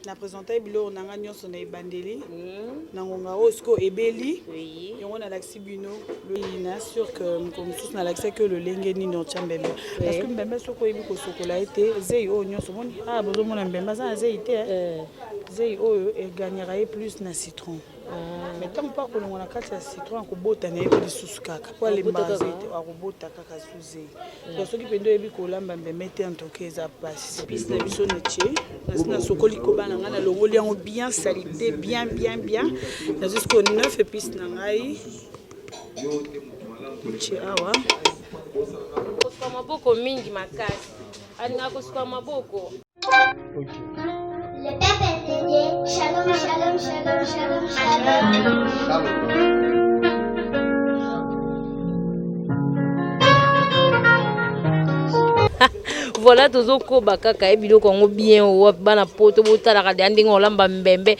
na présenté bilo nanga nyonso na ebandeli na ngonga osko ebeli yango na laxi bino na sûr que comme tous na laxi que le lenge ni no chambembe parce que mbembe soko ebi ko sokola été zei o nyonso moni bozo mona mbembe ça zei été zei o e gagnera plus na citron mais tant pas que on a kati ya citron ko bota na ebi lisusu kaka po le mbazi ko bota kaka suze donc soki pendo ebi ko lamba mbembe te en tout cas ça passe puis na biso na che na sokoli ko bana ngana longoli yango bien salité bien na jusqu'au 9 épices na ngai che awa kosuka maboko mingi makasi alinga kosuka maboko Le peuple est Dieu. Shalom, shalom, shalom, shalom, shalom. Voilà tozo ko bakaka ebilo kongo bien o bana poto botala ka ndenge olamba mbembe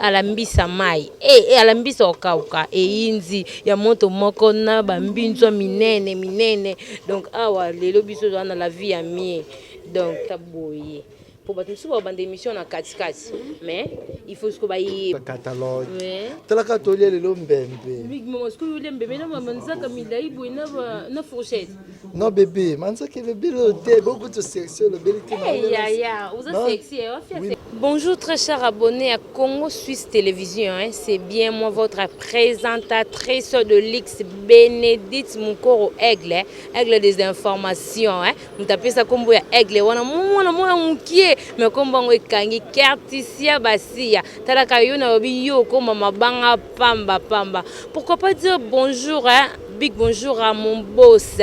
alambisa mai alambisa okauka inzi ya moto moko na bambinzo minene donc awa lelo biso na la vie ya mie donc taboye pour battre sur bande émission na katikati mais il faut ce que bailler catalogue tala ka tolie le mbembe big mama ce que le mbembe na manza kamila ibo na fourchette non bébé manza que le bilo te beaucoup de section le belité ya vous êtes sexy oui. Bonjour très chers abonnés à Congo Suisse Télévision c'est bien moi votre présentatrice de l'X Bénédicte Mukoro Aigle des informations vous tapez ça comme Aigle wana mwana mukie mais comme on ekangi Kertisia Basia talaka yo na biyo comme mabanga pamba pourquoi pas dire bonjour big bonjour à mon boss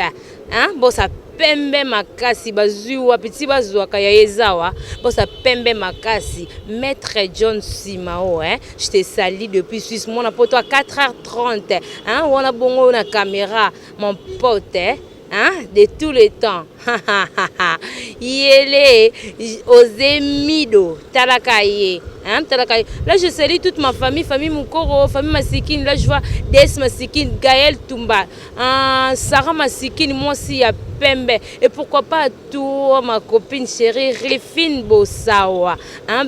boss pembe makasi bazuwa petit bazwaka ya ezawa boss pembe makasi maître John Simao je te salue depuis Suisse mon poto à 4h30 on bongo na caméra mon pote de tous les temps yele Ozemido talakaye talakaye là je salue toute ma famille Mukoro famille Masikine là je vois Des Masikine Gaël Tumba Sarah Masikine moi aussi ya pembe et pourquoi pas toi ma copine chérie Rifine Bosawa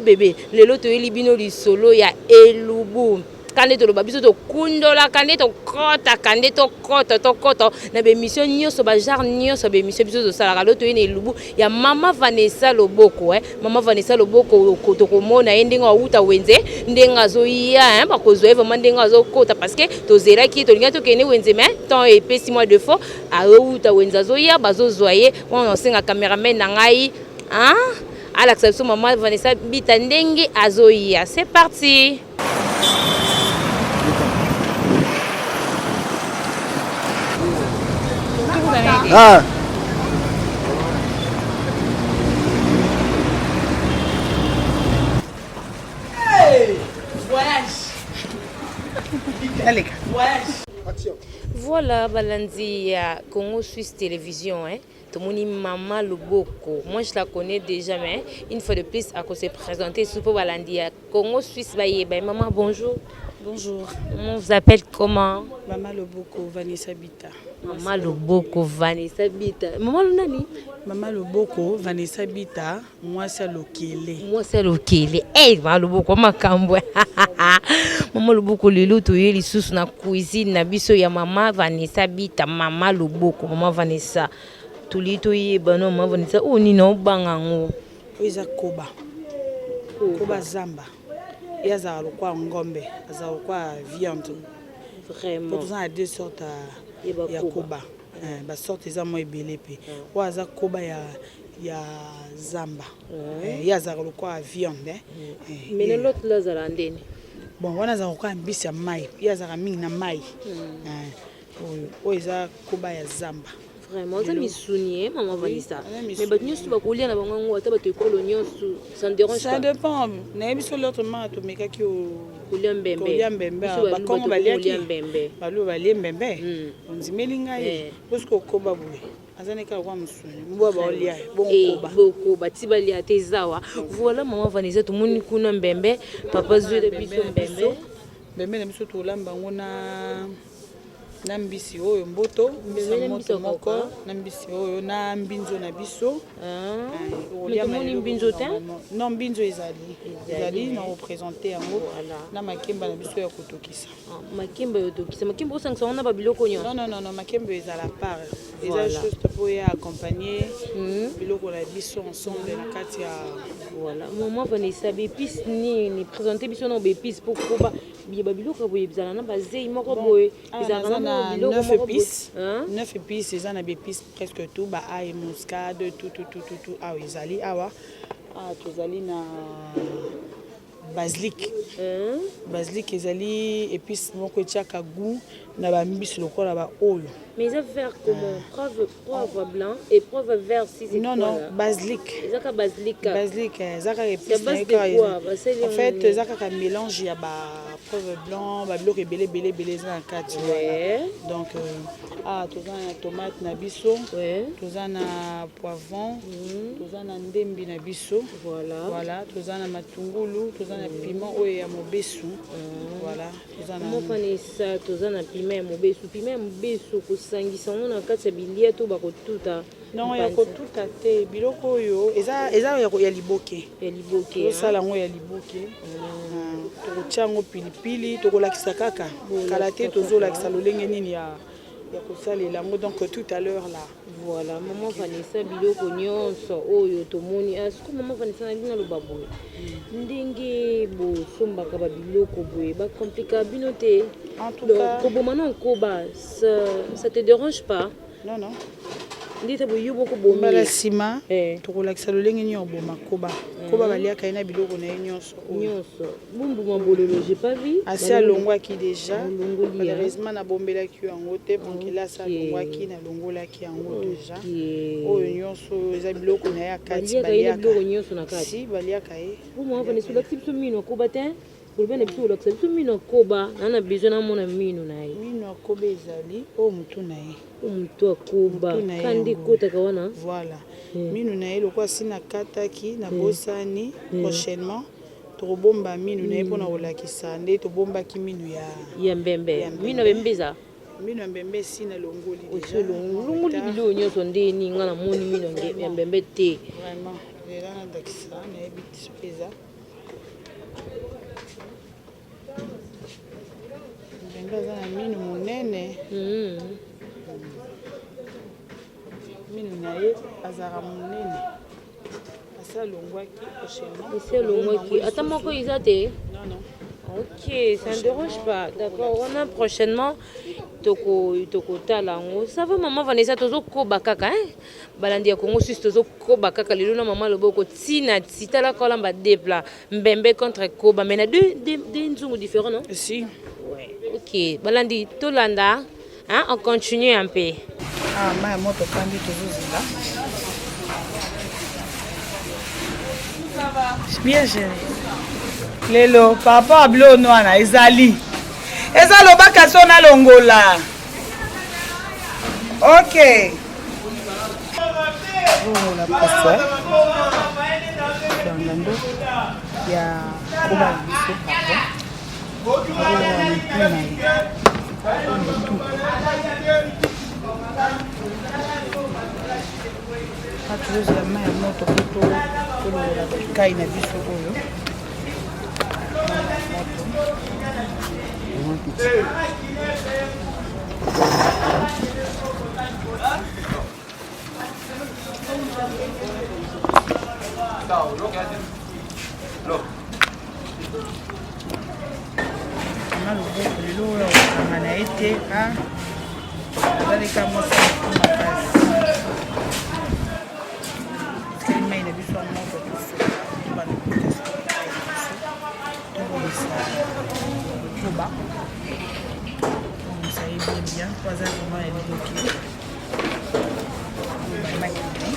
bébé lelo to elibino li solo ya Elubu kande to babiso to kundola kande to kota na be mission nyoso ba genre nyoso be mission biso to sala loto ene lubu ya mama Vanessa Loboko mama Vanessa Loboko ko to komona endinga uta wenze ndenga zo ya ba ko zo vraiment ndenga zo kota parce que to zera ki to linga to kene wenze mais temps et pe 6 mois de fois a uta wenza zo ya bazo zoye on senga cameraman na ngai à l'acception maman Vanessa bita ndenge azoya c'est parti. Voilà Balandi à Congo Suisse Télévision tout le monde Maman Loboko. Moi je la connais déjà mais une fois de plus à cause de se présenter sous Balandi à Congo Suisse maman bonjour. Bonjour. On vous appelle comment? Maman Loboko Vanessa Bita. Maman Loboko Vanessa Bita. Maman Lunani? Maman Loboko Vanessa Bita. Moi c'est Lokele. Maman Loboko makambwe. Maman Loboko lelo to yeli susu na cuisine na biso ya Maman Vanessa Bita. Maman Loboko Maman Vanessa. Tulito yeba no Maman Vanessa oni na bangango. Oiza koba. Koba zamba. Il y a ngombe, viande. Vraiment. Pour ça, deux sortes de koba. Ba sorte za moi belepe. Ou aza koba ya zamba. Il y a viande. Mais l'autre là za landeni. Bon, on a za mbisi ya mai. Il y a za mingi na mai. Oiza koba ya zamba. Vraiment, ça me sounie, maman Vanessa. Mais bah nous sommes collés na bango ata bato kolonio ça ne dérange pas. Ça dépend. Na biso l'autre ma to meka ki o mbembe. Ba kongo baliaki. Balu balie mbembe. Onzimeli ngai. Parce que koba boye. Azane ka kwa musuni. Mbo ba olia. Boko bati balia tezawa. Voilà maman Vanessa tout monde kuna mbembe. Papa zwe de biso mbembe. Mbembe na biso to lamba ngona na mbisi oyo mboto mbisi moto moko na mbisi oyo na mbinzo na biso tomoni mbinzo te non mbinzo ezali na représenter yango na makemba na biso ya kotokisa makemba ya kotokisa makemba osangisa ngo na babiloko nyonso non makemba ezala part eza juste po ya accompagner biloko na biso ensemble na kati ya voilà maman Vanessa bépice ni présenter biso na bépice pour koba babiloko boye bizala na bazei moko boye bizala na biloko 9 épices 9 épices eza na bépice presque tout ba ail muscade tout awa ezali awa tozali na basilic ezali épice moko etiaka goût na bambisi lokola ba oyo mais ça vert comment poivre blanc et poivre vert si c'est non basilic ezaka basilic ezaka épice en fait ezaka mélange ya ba poivre blanc ba biloko ebele eza na kati donc toza na tomate na biso toza na poivron toza na ndembi na biso voilà toza na matungulu toza na piment oyo ya mobesu voilà toza na mofanisa toza na piment ya mobesu kosangisa ngo na kati ya bilia to bakotuta non ya kotuta te biloko oyo eza ya liboke tosala yango ya liboke tokotia yango pilipili tokolakisa kaka kala te tozolakisa lolenge nini ya kosalela yango donc tout à l'heure là voilà maman Vanessa biloko nyonso oyo tomoni asiko maman Vanessa na lina loba boye ndenge bosombaka babiloko boye bakomplika bino te en tout cas koboma na nkoba ça te dérange pas non ndita boyo boko bomi mbala sima tokolakisa lolenge nini oboma koba baliaka ye na biloko na ye nyonso bumbuma bololo j'ai pas vu asi alongwaki déjà malheureusement nabombelaki yango te ponkela asi alongwaki nalongolaki yango déjà oyo nyonso eza biloko na ye ya kati baliaka ye bumwa Vanessa olakisi biso mino akoba te koloba na biso olakisa biso mino akoba nana besoin namona mino na ye mino akoba ezali oyo motu na ye omutu akoba kandi kotaka wana voilà mino na ye lokwa si nakataki nabosani prochainement tokobomba mino na ye mpona kolakisa nde tobombaki mino ya mbembe mino bembeza mino ya mbembe esi nalongoli longoli biloko nyonso nde ninga namoni mino ya mbembe te vraiment lela nadakisa nayebi soki eza mbembe aza na mino monene mino na ye azalaka monene asi alongwaki prochainement ata moko eza te non ok ça ne dérange pas d'accord on a prochainement tokotala yango ça va maman Vanessa tozokoba kaka balandi ya Congo Suisse tozokoba kaka lelo na mama loboko tina titala kolamba depla mbembe contre koba mais na deux nzungu différents non si ouais ok balandi tolanda on continue un peu maya moto kandi tozozela bien géré lelo par rapport à bilo noana ezali eza lobaka so na longola ok longola pasa dangando ya koba biso tozozela mai ya moto po tolongola bikai na biso oyo na loboko lelo oyo okanga na ye te azaleka mwasi makasi tikali mai na biso ya moto tobongisa koba tobongisa ye bien po aza vraiment ya lidoki makini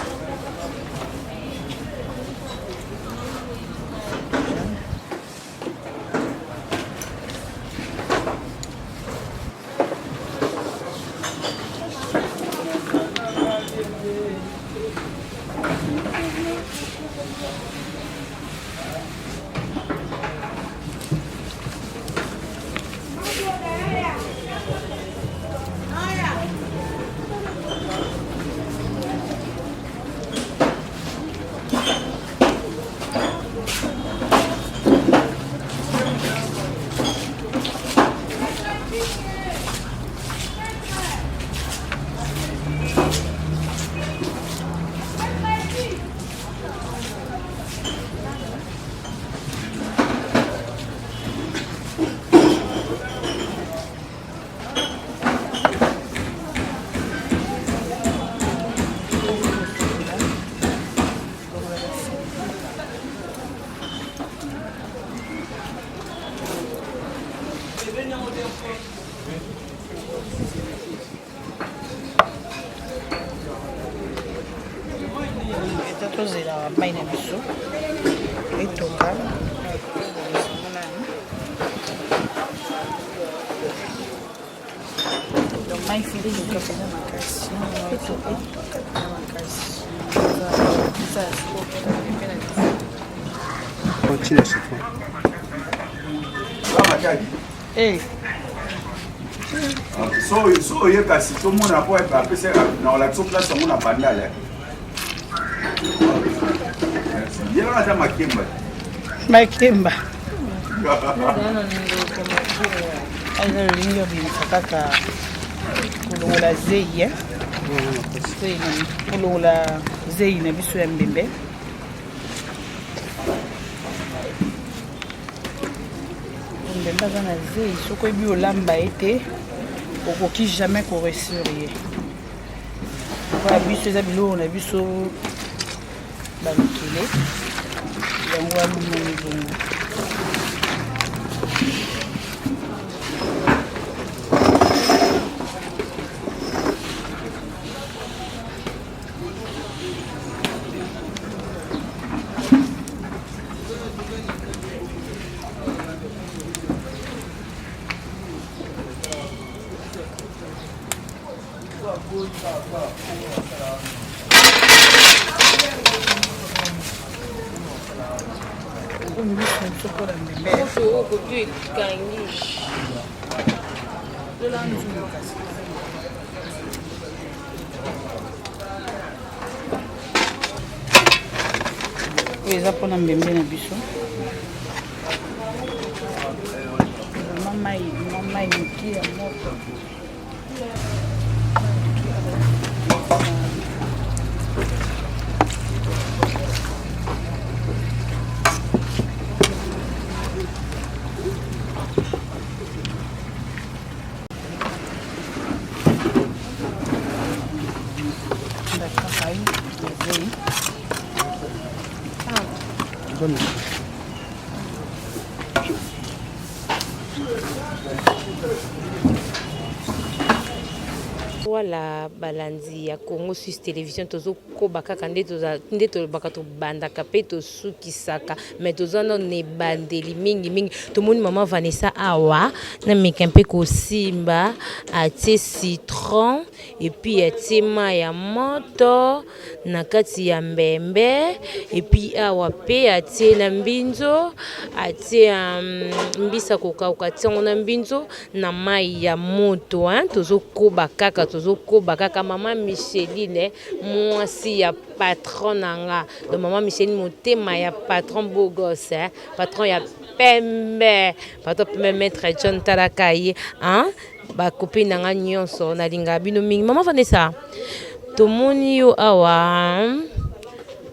tozela mai na biso etoka donc mai fili etoka pena makasi etoka pena makasi eza ya sikoke pena Continue à chaque fois. So oyeka si tomona po apesa na olakisa place yango na bandala yelaka ata makemba aza lolingi obimisa kaka kolongola zei kolongola zei na biso ya mbembe mbembe aza na zei soki oyebi olamba ete okoki jamais koresur ye mpona biso eza biloko na biso bamikele yango alumoni bongo oyo eza mpona mbembe na biso mai moke ya moto Voilà balandi ya Congo Suisse Télévision tozo ko bakaka nde to bakato banda kapeto sukisaka mais tozo no ne bandeli mingi to moni maman Vanessa awa na mekempe ko simba atie citron et puis atie mai ya moto na kati ya mbembe et puis awa pe atie na mbinzo atie mbisa kokauka tiongo na mbinzo na mai ya moto tozo ko bakaka tozokoba kaka mama Micheline mwasi ya patron nanga de mama Micheline motema ya patron beau gosse patron ya pembe patron pembe maître John Tarakaye ba copine nanga nyonso na linga bino mingi mama Vanessa tomoni yo awa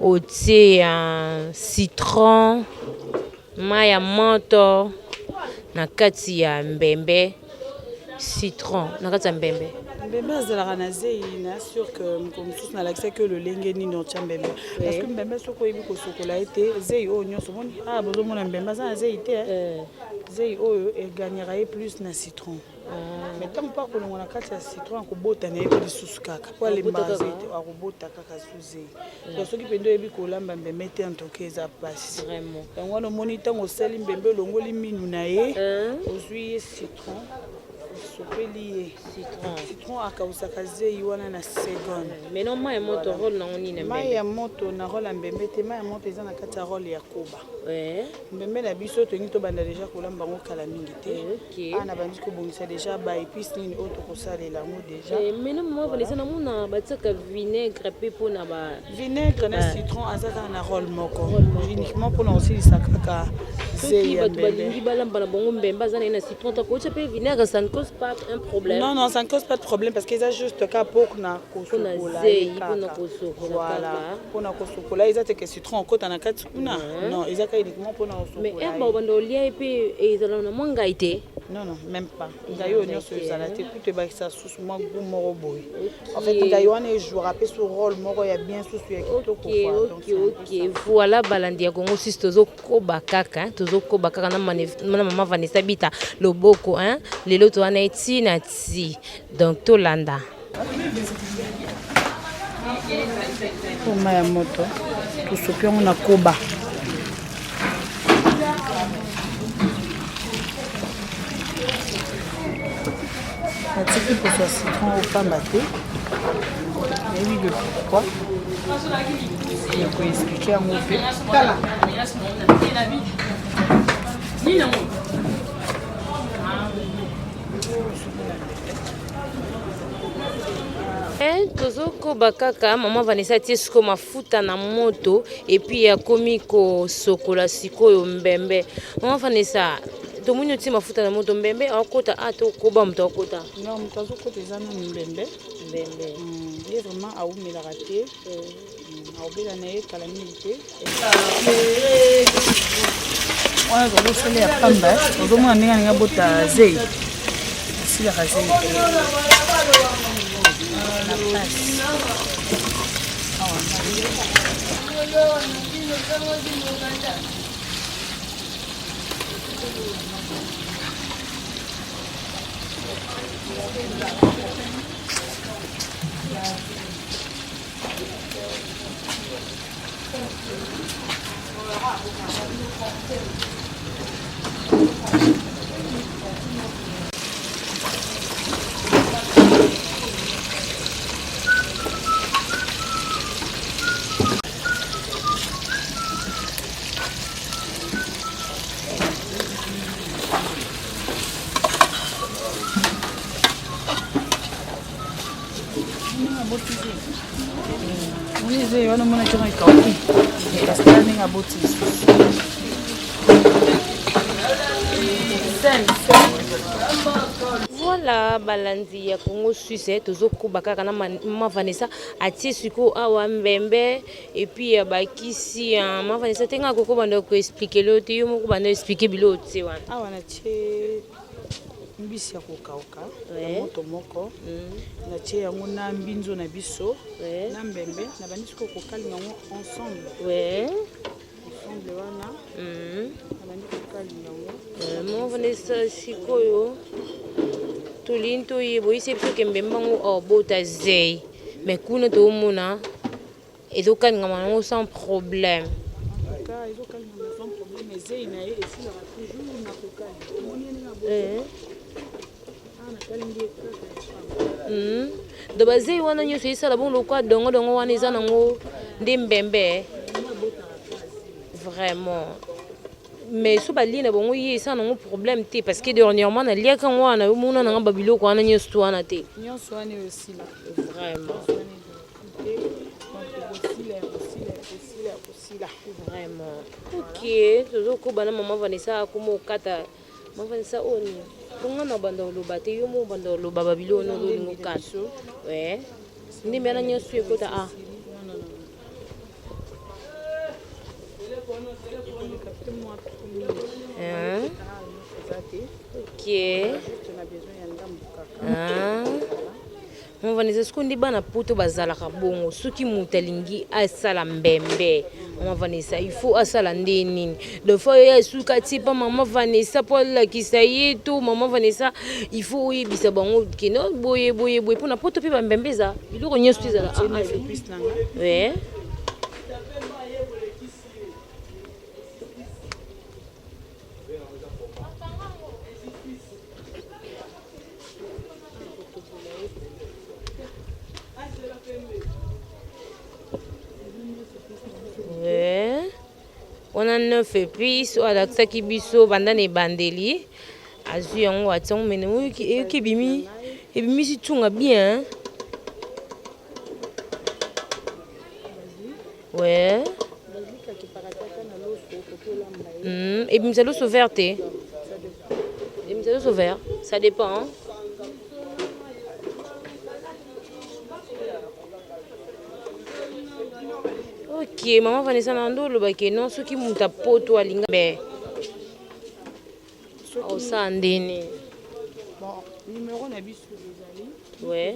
otie citron mai ya moto na kati ya mbembe citron na kati ya mbembe mbembe azalaka na zei na sûr que mosusu nalakisa ke lolenge nini otya mbembe parce que mbembe soki oyebi kosokola ete zei oyo nyonso moni bozomona mbembe aza na zei te zei oyo egagnera ye plus na citron mais ntango mpo akolongo na kati ya citron akobota na ye mpe lisusu kaka po alembaka zei te akobota kaka su zei soki mpe nde oyebi kolamba mbembe te antoke eza pasi yango wana omoni ntango osali mbembe olongoli minu na ye ozwi ye citron sopeli ye citron akausaka zei wana na seconde mais non mai ya moto role nango nini mai ya moto na role ya mbembe te mai ya moto eza na kati ya role ya koba mbembe na biso tolingi tobanda deja kolamba yango kala mingi te ana bandi kobongisa deja baépice nini oyo tokosalela yango deja mais na mama Vanessa namona batiaka vinaigre mpe mpona vinaigre na citron aza kaka na role moko uniquement mpona kosilisa kaka zei ya mbembe balingi balamba na bango mbembe aza na ye na citron takotia mpe vinaigre ça ne cause pas un problème non ça ne cause pas de problème parce qu'ils a juste cas pour na kosokola voilà pour na kosokola ils a te que citron kota na kati kuna non ils a ka uniquement pour na kosokola mais herbe bando lia et puis ezala na mwanga ité non même pas ngayo nyonso ezala te tout te bakisa susu mwa goût moko boy en fait ngayo wana jouera rapper sur rôle moko ya bien susu ya kitoko ok voilà balandi ya Congo Suisse tozo koba kaka na maman Vanessa bita loboko lelo to wana eti na ti donc tolanda Poma ya moto. Tosopi yango na koba. Natiki poso ya citron opamba te. Nayebi le pourquoi. Nakoexplike yango mpe. tozokoba kaka mama Vanessa tie siko mafuta na moto epi akomi kosokola sikoyo mbembe. Mama Vanessa tomoni otie mafuta na moto mbembe akota tokoba moto akota. Non, moto azokota eza nanu mbembe. Ye vraiment aumelaka te. Aobela na ye kala mingi te. Wana tozosala ya pamba ozomona ndenge alingi abota zei. Asilaka zei te. Na place. Mwenye wana mwana chama ikauki. Kastana ninga boti. Voilà balandi ya Congo Suisse tozokuba kaka na mama Vanessa atie siko awa mbembe et puis bakisi mama Vanessa tenga koko bando ko expliquer lo te yo moko bando expliquer bilo te wana. Awa na tie mbisi ya kokauka na moto moko na tie yango na mbinzo na biso na mbembe na bandi siko kokalinga yango ensemble. Ensemble wana na bandi kokalinga yango. Mama Vanessa sikoyo tolinto yebo ise peke mbembango obota zei mais kuna to mona ezokalinga mango sans problème. Ka ezokalinga sans problème zei na ye esilaka toujours na kokalinga. Moni na do bazei wana nyonso esala bon lokwa dongo wana eza nango nde mbembe vraiment mais so balie na bongo ye esa nango problème te parce que dernièrement na liaka wana omona nanga babiloko wana nyonso wana te nyonso wana osila vraiment vraiment ok tozokoba na mama Vanessa akoma okata mama Vanessa oni Tunga na banda oloba te yo mo banda oloba babilo no lingo kaso. Ndi mena nyosu ekota Ok. Mon Vanessa skundi bana poto bazala kabongo soki mutalingi asala mbembe. Maman Vanessa, il faut asala ndeni. De fois ya suka tipa maman Vanessa pour la kisaye tout maman Vanessa, il faut y bisa bango kino boye pour na poto pe mbembeza. Il ko nyosu zala. Ouais. On a 9 épices, on a ça qui biso bandane bandeli. Azu yango atsong mene ki bimi et bimi si tunga bien. Ouais. Et bimi ça l'eau verte. Et bimi ça l'eau vert, ça dépend. Ok, maman Vanessa nando lo ba ke non soki muta poto alinga be. O sa ndene. Bon, numéro na biso ezali. Ouais.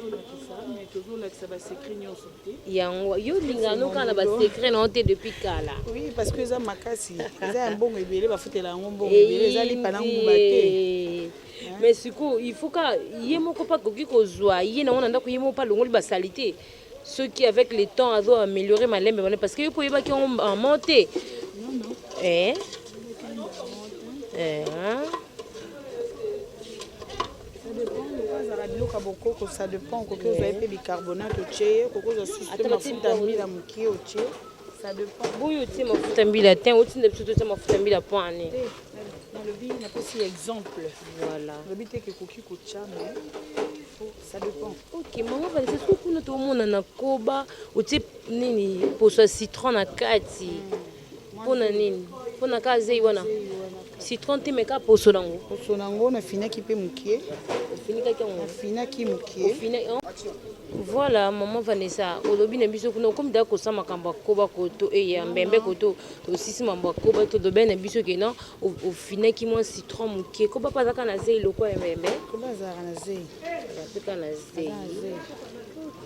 Mais toujours là que ça va s'écrire nyonso te. Yango yo lingano kana ba secret non te depuis kala. Oui, parce que ça makasi. Ça un bon ebele ba futela ngo bon ebele ezali pana ngumba te. Mais siko il faut ka yemo ko pa koki ko zwa yena ona ndako yemo pa longoli ba salité. ceux qui avec le temps a amélioré ma lembe parce que pour y qui ont monté. Ça dépend que vous avez fait bicarbonate au tché, que vous avez mafuta mbila mukie au tché. Ça dépend. Oui, tu sais mafuta mbila ten, tu sais plutôt mafuta mbila point né. Dans le bi, n'a pas si exemple. Voilà. Le bi te que koki kocha mais ça dépend. OK, maman va laisser ce que nous tout le monde na koba, ou tu nini pour ce citron na kati. Pour na nini? Pour na kaze wana. Citron te meka poso nango. Poso nango na finaki pe mukie. Finaki mukie. Voilà, maman Vanessa, olobi na biso kuna comme da ko sama kamba koba koto e ya mbembe koto to sisi mamba koba to do ben na biso ke non au finaki mo citron mukie ko papa zaka na zei loko ya mbembe ko bazaka na zei zaka na zei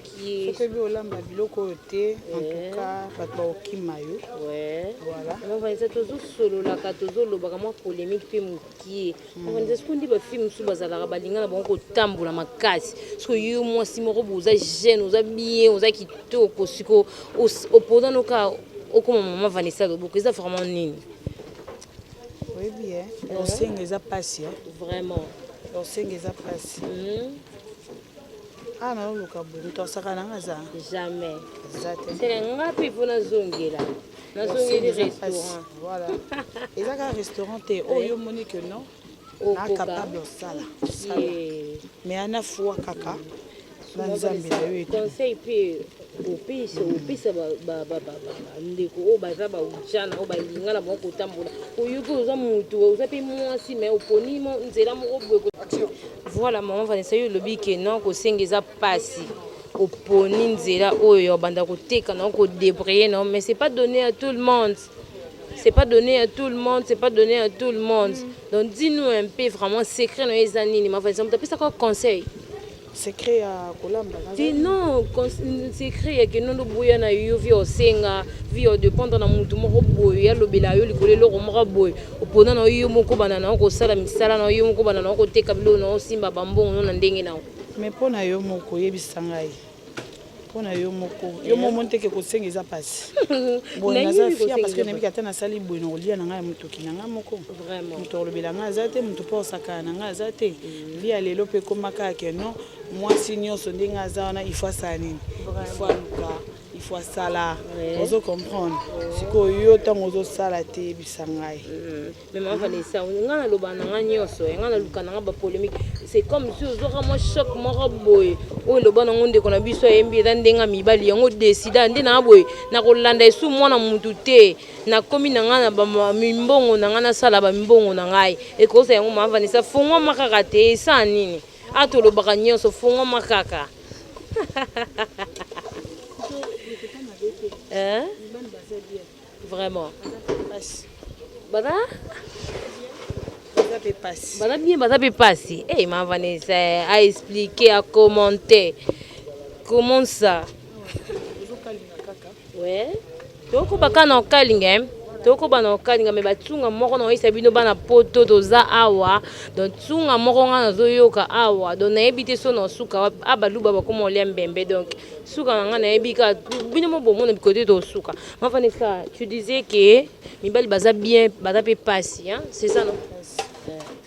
qui faut que olamba biloko te en tout cas bato okimayo voilà maman Vanessa tozo solo la ka tozo loba kama polémique pe mukie maman Vanessa skundi ba film su bazala balinga na bango tambola makasi so yo mo simoro buza jeune oza bien oza kitoko siko opposant no ka okoma maman Vanessa loboko eza vraiment nini oui bien on sait eza passe vraiment on sait eza passe ah non luka bon to sakana ngaza jamais exactement c'est ngapi pona zongela na zongela restaurant voilà eza ka restaurant te oyo moni que non na capable sala mais ana fois kaka conseil pe opesa ndeko oyo baza baujana oyo balinga na bango kotambola oyoki oza motu oza mpe mwasi me oponi nzela moko boye voilà maman Vanessa yo olobi ke non kosenga eza pasi oponi nzela oyo obanda koteka na kodebraye non mais c'est pas donné à tout le monde. C'est pas donné à tout le monde, c'est pas donné à tout le monde. Donc dis-nous un peu vraiment secret dans les années. Ma femme, tu as ça comme conseil. Secret à Colamba. Non, secret que nous boya na yo vi osenga, vi o dépendre na mutu moko boya lobela yo likole lo moko boy. Opona na yo moko banana ko sala misala na yo moko banana ko teka bilo na simba bambongo na ndenge na. Mais pona yo moko yebisangai. Pona yo moko yo momonte ke kosenga eza pasi bon naza fia parce que nemi kata na sali boy no lia na ngai mutuki na ngai moko vraiment muto lobela ngai azate muto po saka na ngai azate lia lelo pe komaka ke non moi sinyo so ndinga azana il faut ça nini il faut luka il faut sala ozo comprendre siko yo tango ozo sala te bisangai mais maman Vanessa ngana loba na nga nyoso ngana luka na nga ba polémique c'est comme si ozo vraiment choc moko boy o loba na ngonde kona biso yembi ndenga mibali yango décida nde na boy na kolanda esu mwana mutu te na komi na ngana ba mimbongo na ngana sala ba mimbongo na ngai e kosa yango maman Vanessa fongwa makaka te sa nini ato lobaka nyoso fongwa makaka hein vraiment bada bada pe passer eh maman Vanessa a expliqué a commenter comment ça ouais toko bakana okalinga toko bana okalinga me batunga moko na isa bino bana poto toza awa donc tunga moko nga nazoyoka awa donc nayebi te so na suka abaluba bakoma olia mbembe donc suka nga nayebi ka bino mo bomona bikote to suka maman Vanessa tu disais que mibali baza bien baza pe passi hein c'est ça non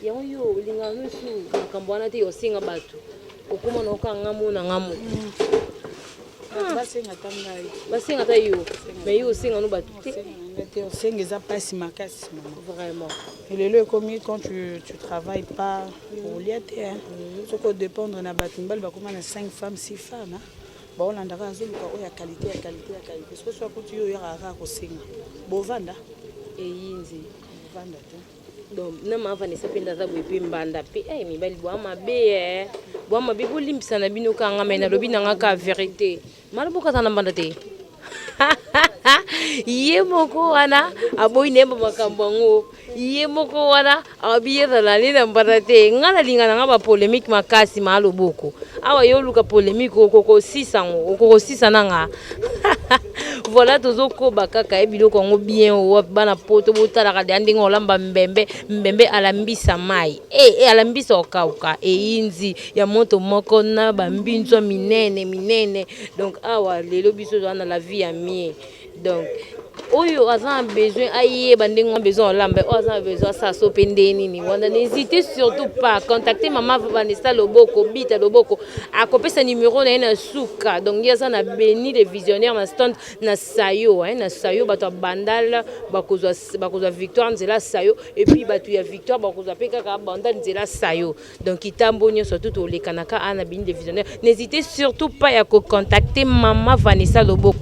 yango yo linga no su makambo wana te yosinga bato okoma na okanga mona ngamo basenga ta yo mais yo osenga no bato te osenga eza pasi makasi vraiment et lelo comme quand tu travailles pas pour lia te hein soko dépendre na bato mbali bakoma na 5 femmes 6 femmes hein baolandaka azoluka oyo ya qualité parce que soit kuti yo yaka kosenga bovanda eyinzi bovanda te donc na maman Vanessa penda za boye pe mbanda pe eh mibali bwa mabe bwa mabe bolimbisa na bino kanga mena lobi nanga ka vérité maloboka na mbanda te ye moko wana aboyi nemba makambo ngo ye moko wana abiyeza la lina mbanda te ngala lingana nga ba polémique makasi maloboko awa yo luka polémique okoko 600 nanga Voilà tozo ko bakaka e biloko ngo bien o bana poto botala ka ndenge olamba mbembe alambisa mai alambisa okauka inzi ya moto moko na bambinzo minene donc awa lelo biso na la vie à mie donc oyo aza besoin ayeba ndenge besoin olamba o aza besoin ça so pendeni ni wanda n'hésitez surtout pas contacter maman Vanessa Loboko bita Loboko akopesa numéro na na suka donc yaza na béni les visionnaires na stand na sayo na sayo bato bandal bakozwa victoire nzela sayo et puis bato ya victoire bakozwa peka ka bandal nzela sayo donc kitambo nyonso tout olekanaka ana béni les visionnaires n'hésitez surtout pas ya contacter maman Vanessa Loboko.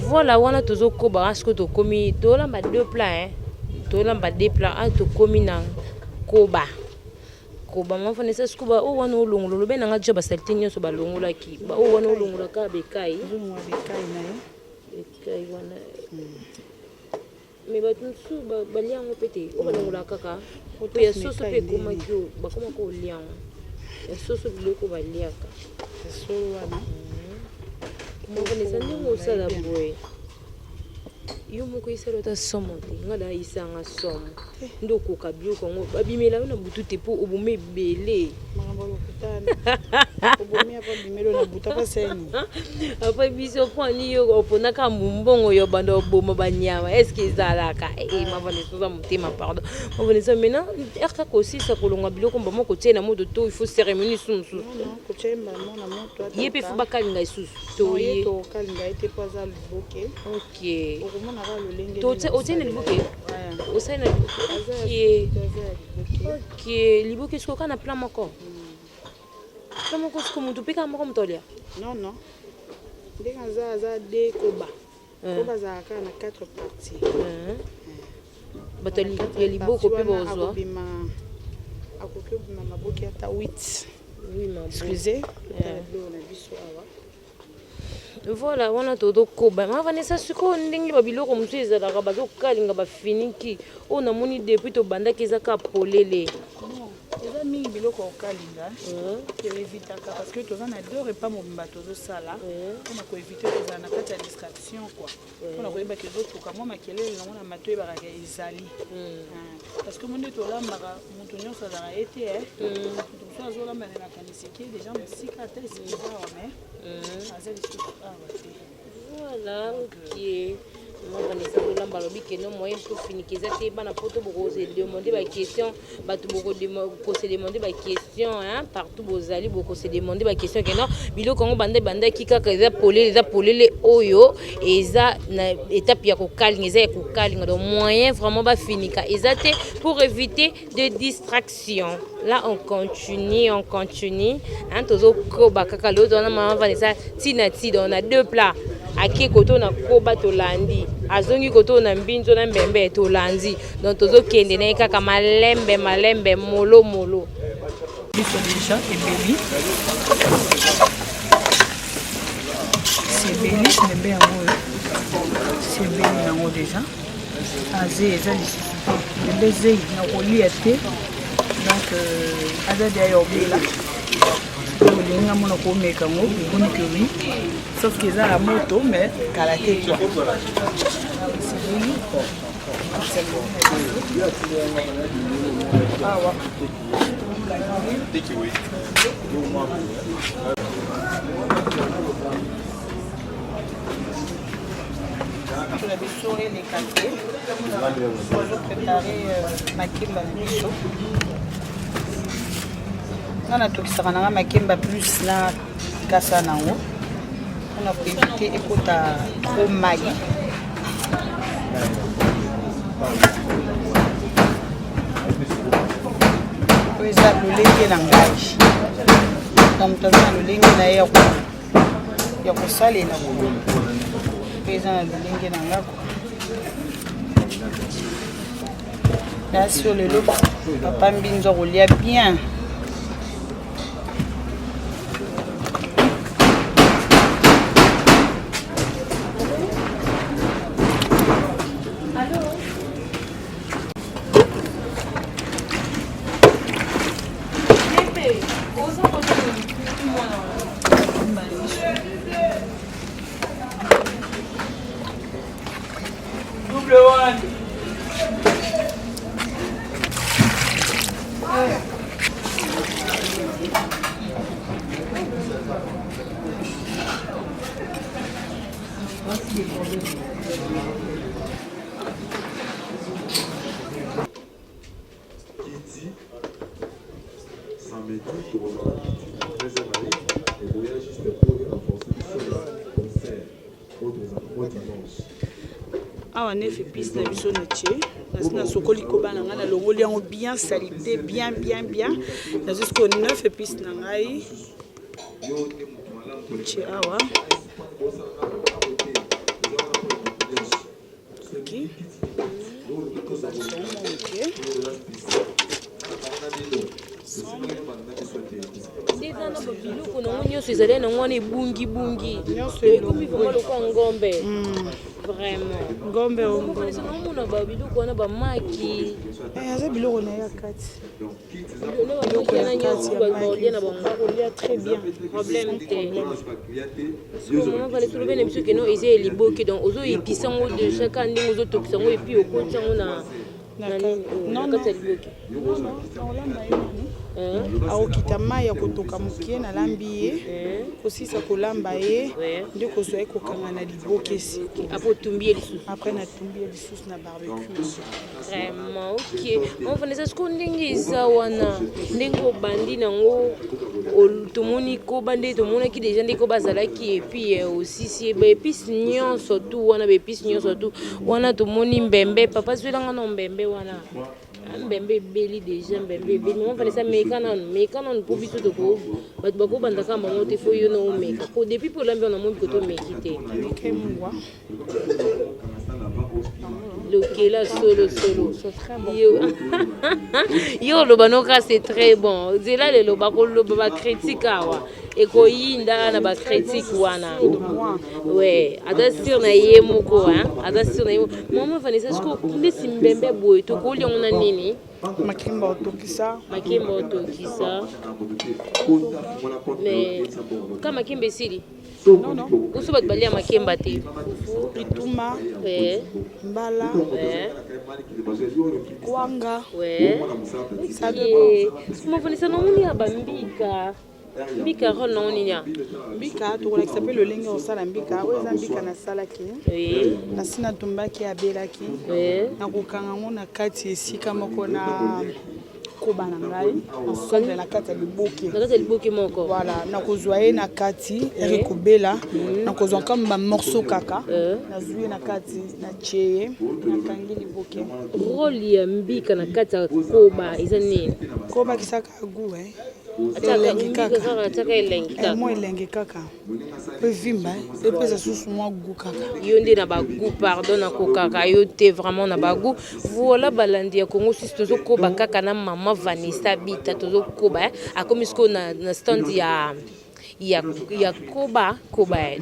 Voilà, on a toujours koba parce que to komi to lamba deux plats to lamba deux plats to komi na koba ma Vanessa skuba o wana olongolo be na ngajo ba saltinyo so ba longola ki ba o wana olongola ka bekai na bekai wana me ba tunsu ba liango pete o ba longola kaka to ya soso pe koma kyo ba koma ko liango ya soso biloko ba liaka so wana mo Vanessa ndingo usala boy yo moko isalo ta somo ngada isanga somo ndoko kabyuko ngo babimela na butu te po obume bele mangabolo kutana obume apa bimelo na buta pa seni apa biso poni yo opona ka mumbongo yo bando oboma banyama est-ce que zalaka ma Vanessa za mutima pardon mo Vanessa mena erta ko si sa kolonga biloko mbamo ko tena modo to il faut cérémonie sumsu non ko tshemba mona moto ata yepe fu bakalinga isusu to ye to kalinga ite poza luboke OK okomona ka lolenge to otene liboke osana OK liboke sko kana plan moko sko mutu pika moko mutolia non ndenge za de koba za ka na 4 parties bato ya liboko pe bozwa akokobima maboki ata 8 excusez na biso awa voilà wana todo koba ma Vanessa siko ndenge babiloko mutu ezalaka bazokalinga bafiniki o namoni depuis to bandaki ezaka polele eza mingi biloko okalinga evitaka parce que toza na 2 repas mobimba tozosala mpona koevite kozala na kati ya distraction quoi mpona koyebaka ezotuka mwa makelele nango na mato oyebakaka ezali parce que mo nde tolambaka moto nyonso azalaka ye te moto mosusu azolambana na kanisiki déjà mosika ata esiki awa mais aza lisusu awa te voilà OK moi Vanessa kolamba lobi que non moyen pour finir eza te bana poto boko se demander ba question bato boko se demander ba question partout bozali boko se demander ba question que non biloko ngo banda kikaka eza polele oyo eza na étape ya kokalinga eza ya kokalinga donc moyen vraiment ba finika eza te pour éviter de distraction. Là on continue tozo koba kaka lo dona maman Vanessa tinati on a 2 plats aki koto na koba tolandi azongi koto na mbinzo na mbembe tolandi donc tozo kende na kaka malembe molo biso déjà ebeli mbembe yango sebeli yango déjà aze eza lisusu mbembe zei na kolia te donc aza dia ya obela olinga mona komeka ngo eboni que oui sauf que eza la moto mais kala te quoi awa tuna biso eleka te ozoprépare makemba na biso nana tokisaka nanga makemba plus na kasa nango mpona koevite ekota trop mai oyo eza lolenge na ngai na moto aza na lolenge na ye ya kosalela oyo eza na lolenge na ngako nasi oyo lelo papa mbinzo kolia bien awa 9 épices na biso na tie nasi na sokoli koba na ngai na longoli yango bien salité bien nazi siko 9 épices na ngai tie awa ok biloko nango nyonso ezali nango wana ebungi ekomi vraimen lokwa ngombe vraiment ngombe naomona babiloko wana bamaki aza biloko na ye ya kati na nyonso baolia na bango bakolia très bien problème te tolobe na biso keno eza eliboki donc ozoyebisa yango de chaque ndenge ozotokisa yango epuis okoti yango na kati ya liboki akokita mai ya kotoka mokie nalambi ye kosisa kolamba ye nde kozwa ye kokanga na libokesi apres otumbi ye lisusu après natumbi ye lisusu na barbecue vraiment ok ofanisa siko ndenge eza wana ndenge obandi nango tomoni koba nde tomonaki deja ndeko bazalaki epuis osisi baépice nyonso tu wana baépice nyonso tu wana tomoni mbembe papa zwelanga na mbembe wana mbembe ebeli deja mbembe ebeli mama fanisa meka nanu mpo biso toko bato bakobandaka bango te fo yo na omeka po depuis mpo olambi wana mobi koto omeki te lokela solo yo oloba noka c'est très bon nzela lelo bakoloba bacritique awa ekoyinda na bacritique wana we ata sur na ye moko ata sur na ye mama fanisa siko ndesi mbembe boye tokolia yango na nini makemba otokisa ka makemba esili non uso bato balia makemba te bituma mbala kwanga mafanisa namoni ya mbika role nango nini mbika tokolakisa mpe lolenge osala mbika oyo eza mbika nasalaki nasi natumbaki abelaki nakokanga ngo na kati esika moko na koba na ngai ensemble na kati ya liboke moko voilà nakozwa ye na kati ekobela nakozwa kama bamorceau kaka nazwi ye na kati natie ye nakangi liboke role ya mbika na kati ya koba eza nini koba kisaka gu mwa elenge kaka po evimba epesa susu mwa gu kaka yo nde na bagu pardon nakokaka yo te vraiment na bagu voilà balandi ya Congo Suisse tozokoba kaka na mama Vanessa Bita tozokoba akomi siko na stand ya koba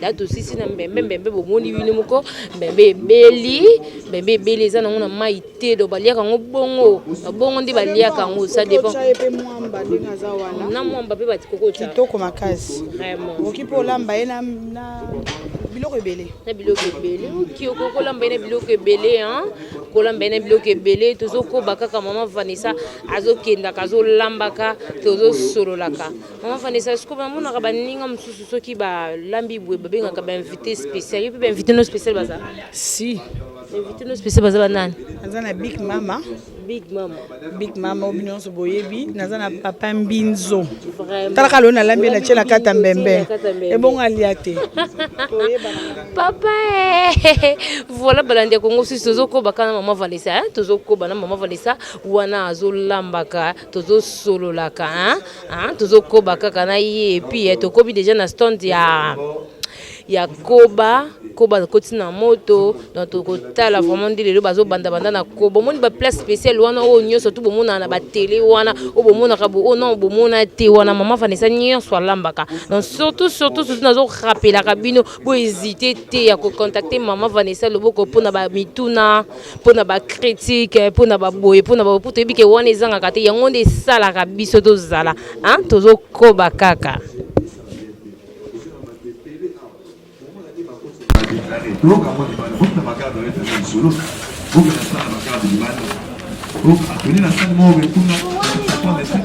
da tosisi na mbembe bomoni wino moko mbembe ebeli eza nango na mai te do baliaka yango bongo nde baliaka yango ça dépend na mwamba mpe batikokota kitoko makasi oki mpo olamba ye na biloko ebele oki okokolamba ye na biloko ebele kolamba ye na biloko ebele tozokoba kaka mama Vanessa azokendaka azolambaka tozosololaka mama Vanessa siko bamonaka baninga mosusu soki balambi boye babengaka bainvité spécial yo mpe bainvité no spécial baza si invité no spécial baza banani naza na big mama obi nyonso boyebi naza na papa mbinzo talaka lelo nalambi na tie na kata mbembe ebongo alia te papa voilà balandi ya Congo Suisse tozokobaka na mama Vanessa tozokoba na mama Vanessa wana azolambaka tozosololaka tozokoba kaka na ye epuis tokobi deja na stand ya koba koti na moto donc tokotala vraiment nde lelo bazobanda na koba omoni baplace spéciale wana oyo nyonso tu bomona na batele wana oyo bomonaka non bomona te wana mama Vanessa nyonso alambaka donc surtout nazorapelaka bino bohésite te ya kocontacte mama Vanessa loboko mpona bamituna mpona bacritique mpona baboye mpona po toyebi ke wana ezangaka te yango nde esalaka biso tozala tozokoba kaka Loka mo libala, bokuna magado ya tata solo. Boka na sala magado libala. Boka tuni na sala mo be kuna. Kwa nese.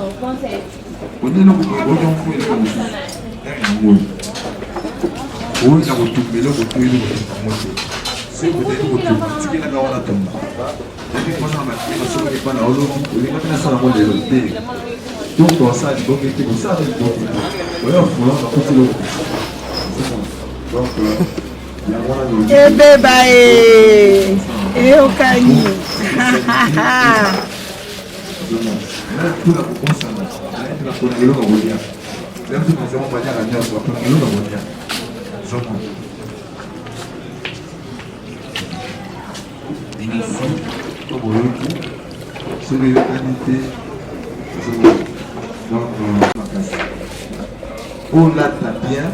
Wende no ko boka mfu ile ko. on a retourné le retour c'est peut-être retour qui est là dans la tombe depuis qu'on a marqué la soirée pas là on est ça dans le thé donc on ça du bon qui comme ça donc voilà on va continuer donc eh beba eh okani tout la réponse la connaît on va dire même si nous avons pas dire la nuit on va prendre le on va dire c'est les qualités donc on l'a bien.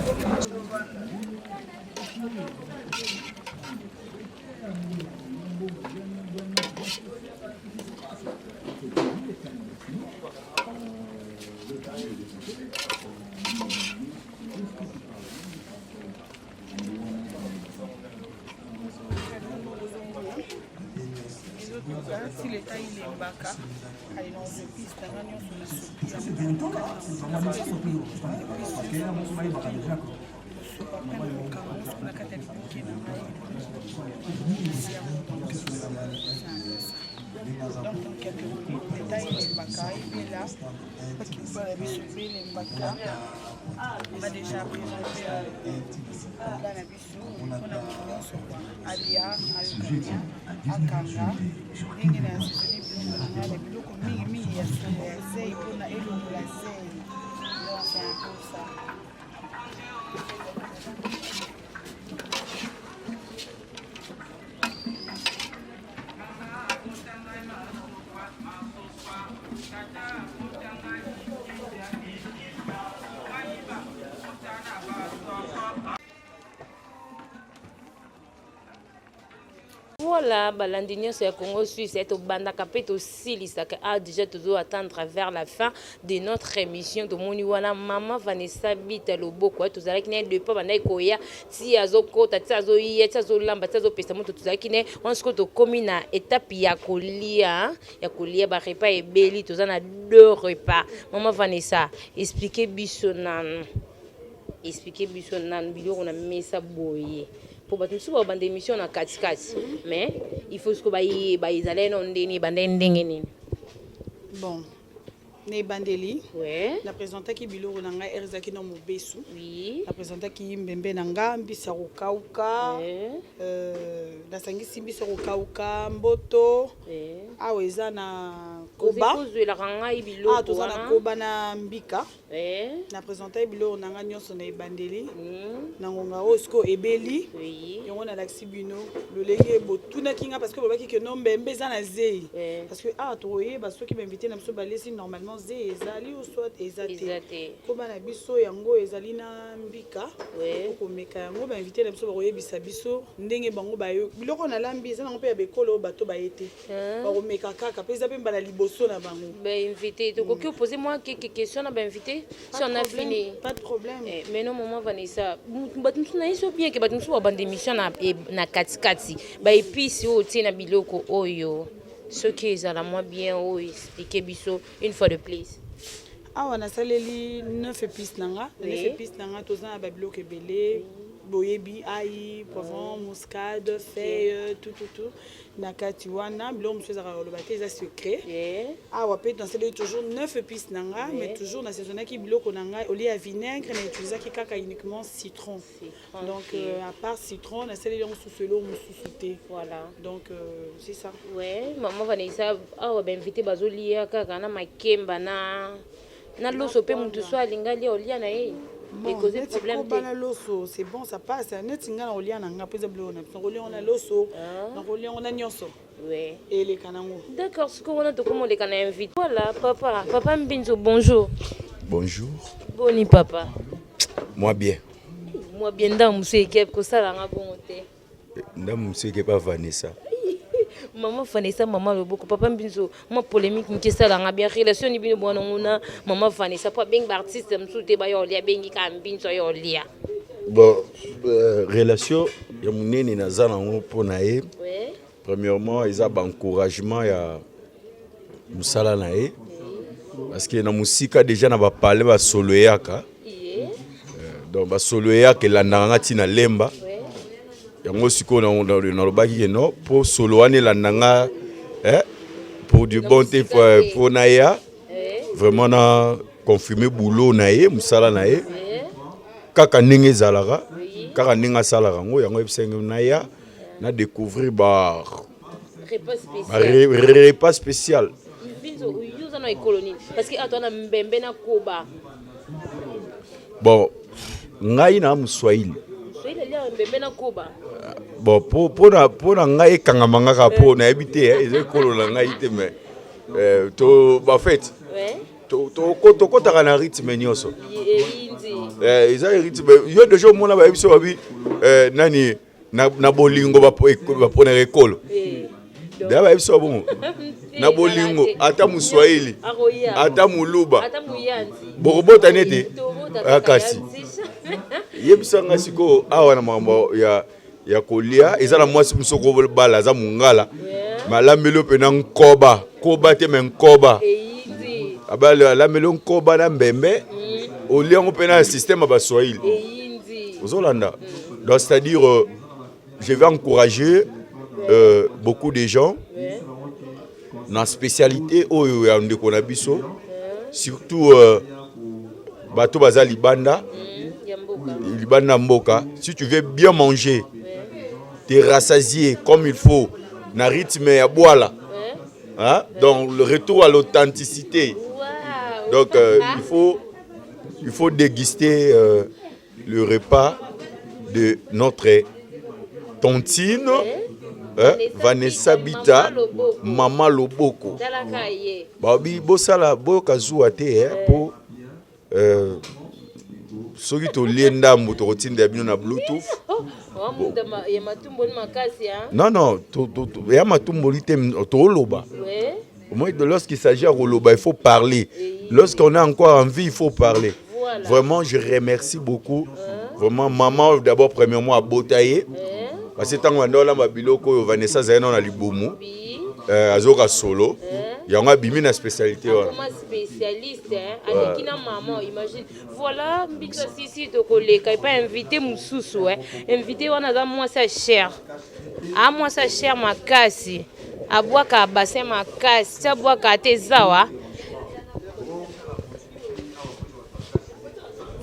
Si l'État il est baka, il en veut plus, on a déjà présenté Alia, Alkania, Akanga, c'est un peu ça. Voilà, balandi nyonso ya Congo Suisse est au bandaka pe aussi lisaka a déjà toujours attendre vers la fin de notre émission de moni wana maman Vanessa Bita Loboko tozalaki ne depuis banda koya ti azokota ti azoye ti azolamba ti azopesa moto tozalaki ne on se to komina étape ya kolia ba repas ebeli tozana 2 repas maman Vanessa expliquer biso nan biloko na mesa boye pour battre sur bande émission na katikati mais il faut que ils non ndeni bande ndengeni bon ne bandeli ouais la présenter ki biloko na ngai erzaki no mobesu oui la présenter ki mbembe na nga mbisa kokauka la sangisi mbisa kokauka mboto aweza na koba la ranga biloko to na koba na mbika na présenter biloko na nga nyonso na bandeli na ngonga osko ebeli yango na laxi bino lolenge botuna kinga parce que bobaki que non mbembe za na zei parce que toye ba soki m'inviter na biso balesi normalement ze ezali ou soit ezate koba na biso yango ezali na mbika ko meka yango ba inviter na biso ba koyebisa biso ndenge bango bayo biloko na lambi za nango pe ya bekolo bato bayete ba ko meka kaka pe za pe mbala liboso na bango ba inviter to ko poser moi quelques questions na ba inviter si on a fini pas de problème mais non maman Vanessa batumsu na iso bien que batumsu ba bande émission na katikati ba épices o tina biloko oyo ce qui est à la moins bien ou expliquer biso une fois de plus. Ah on a saleli 9 épices nanga 9 épices nanga tozana ba biloko ebele boyebi ail poivron muscade feuille tout na kati wana biloko mosusu ezaka koloba te eza secret awa pe nasaleli toujours 9 épices nanga mais toujours nasaisonnaki biloko na ngai olie ya vinaigre na utilisaki kaka uniquement citron donc à part citron nasaleli yango susu eloko mosusu te voilà donc c'est ça maman Vanessa awa bainvité bazolia kaka na makemba na loso pe mutu so alinga lia olia na ye causer problème te loso c'est bon ça passe net ngana olia na nga pesa blo na olia on a loso na olia on a nyonso et les kanango d'accord ce qu'on a de comment les kana invite voilà papa Mbinzo bonjour Bonjour papa moi bien ndamu museke ko sala nga bongo te ndamu museke pas Vanessa maman Vanessa maman Loboko papa Mbinzo moi polémique ni kesala nga bien relation ni bino bona nguna maman Vanessa pa beng artiste msute ba yo lia bengi ka Mbinzo yo lia bon relation ya munene na zana ngo pona ye premièrement ils a encouragement ya musala na ye parce que na musika déjà na ba parler ba solo yaka donc basolo eyaka elandaka nga ntina lemba yango sikoyo nalobaki ke non mpo solo wana elanda nga pour du bon te mpo na ya vraiment na confirmer boulot na ye mosala na ye kaka ndenge ezalaka kaka ndenge asalaka yango yango ebisenge na ya na découvrir repas spécial. Bon, ngai na Mswahili. Bon, pour ngai kangamanga kapo na ebite ezekolo na ngai te mais to ba fait. To kota na rythme nyoso. Eza rythme yo déjà mona ba biso babi nani na bolingo ba pona ekolo. Daba biso bon. Na bolingo ata Mswahili ata Muluba bokobota nete akasi yebisanga siko awa na mambo ya kolia ezala mwasi musoko bala za mungala malamelo pe na nkoba koba te men nkoba abala lamelo nkoba na mbembe oliango pe na système ba Swahili ozolanda donc c'est-à-dire je vais encourager beaucoup de gens na spécialité oyo ya ndeko na biso surtout bato baza libanda mboka si tu veux bien manger te rassasier comme il faut na rythme ya boala hein? Donc le retour à l'authenticité donc il faut déguster le repas de notre tontine Vanessa Bita, Mama Loboko. Babi bosala boka zuwa te pour soki to lienda moto rotinda bino na bluetooth. Non, ya matumboli te to loba. Au moins lorsqu'il s'agit de loba, il faut parler. Lorsqu'on a encore envie, il faut parler. Vraiment, je remercie beaucoup. Vraiment, maman d'abord premièrement à Botaye. Parce que tant que ma biloko Vanessa Zayana na libomu azoka solo yanga bimi na spécialité wala comme spécialiste avec na maman imagine voilà mbito sisi to koleka et pas invité mususu invité wana za moi sa cher a moi sa cher makasi abwaka bassin makasi tabwaka tezawa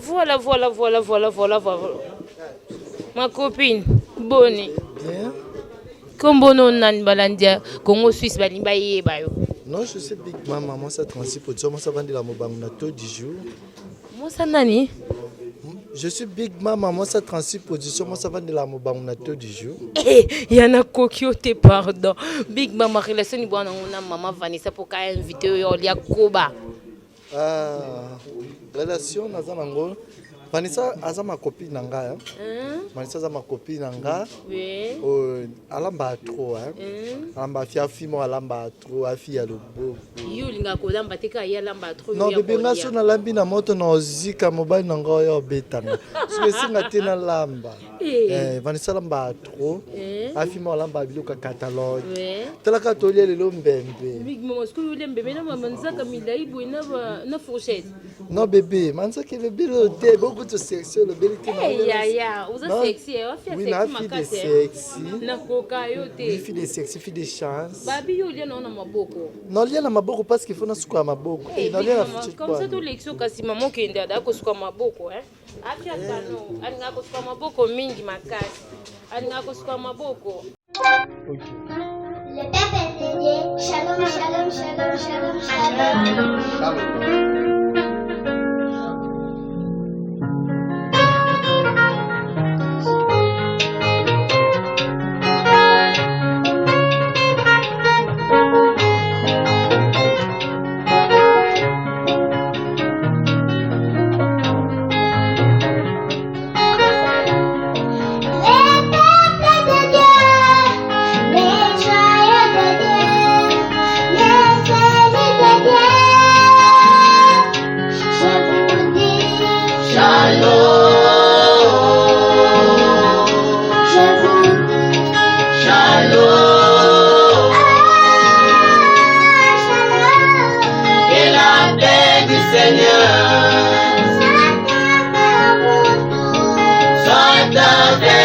voilà ma copine Boni. Comment on a balandia Congo Suisse balimba yebayo. Non, je sais Big Mama, moi ça transite pour moi ça vend de la mobanguna tout du jour. Moi ça nani? Je suis Big Mama, moi ça transite position, moi ça vend de la mobanguna tout du jour. Eh, il y en a kokiote pardon. Big Mama relation ni bwana ngona mama Vanessa pour ka inviter yo lia koba. Relation nazanango Vanessa aza ma copine nanga Vanessa aza ma copine nanga alamba trop alamba fiafi mo alamba trop afi ya lobo yo linga ko lamba te ka ya lamba trop non bébé ngaso na lambi na moto na ozika mobile nanga yo betanga so singa tena lamba Vanessa lamba trop afi mo alamba biloka catalogue tela ka tolia lelo mbembe big mama sku yo mbembe na mama nzaka milai bo na fourchette non bébé manza ke bébé le té beaucoup de section le bébé ya uza sexy oui na fille de sexy na koka yo te fille de sexy fille de chance babi yo lia na maboko non lia na maboko parce qu'il faut na suka maboko non lia na fiche comme ça tout l'exo kasi maman kende ada ko suka maboko afia kano alinga ko suka maboko mingi makasi alinga ko suka maboko Le peuple est dédié. Shalom, shalom, shalom, shalom, shalom. Shalom. Tata